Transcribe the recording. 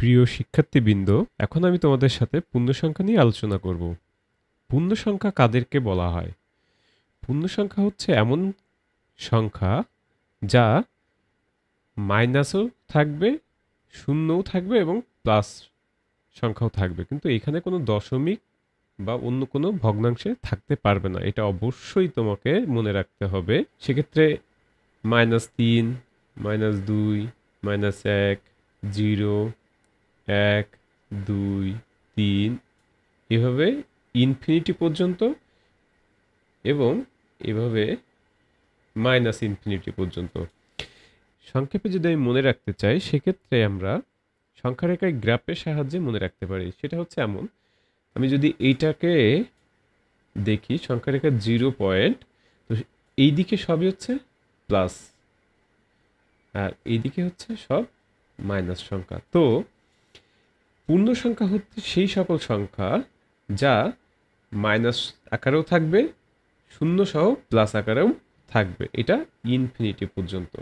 প্রিয় শিক্ষার্থীবৃন্দ, এখন আমি তোমাদের সাথে পূর্ণসংখ্যা নিয়ে আলোচনা করব। পূর্ণসংখ্যা কাদেরকে বলা হয়? পূর্ণসংখ্যা হচ্ছে এমন সংখ্যা যা মাইনাসও থাকবে, শূন্যও থাকবে এবং প্লাস সংখ্যাও থাকবে, কিন্তু এখানে কোনো দশমিক বা অন্য কোনো ভগ্নাংশে থাকতে পারবে না। এটা অবশ্যই তোমাকে মনে রাখতে হবে। সেক্ষেত্রে -3, -2, -1, 0, 1, 2, 3 এভাবে ইনফিনিটি পর্যন্ত এবং এভাবে -ইনফিনিটি পর্যন্ত। সংক্ষেপে যদি আমি মনে রাখতে চাই, সেক্ষেত্রে আমরা সংখ্যা রেখায় গ্রাফের সাহায্যে মনে রাখতে পারি। সেটা হচ্ছে এমন, আমি যদি এইটাকে দেখি সংখ্যা রেখার 0 পয়েন্ট, তো এই দিকে সবই হচ্ছে প্লাস আর এইদিকে হচ্ছে সব মাইনাস সংখ্যা। তো পূর্ণ সংখ্যা হচ্ছে সেই সকল সংখ্যা যা মাইনাস আকারেও থাকবে, শূন্য সহ প্লাস আকারেও থাকবে, এটা ইনফিনিটি পর্যন্ত।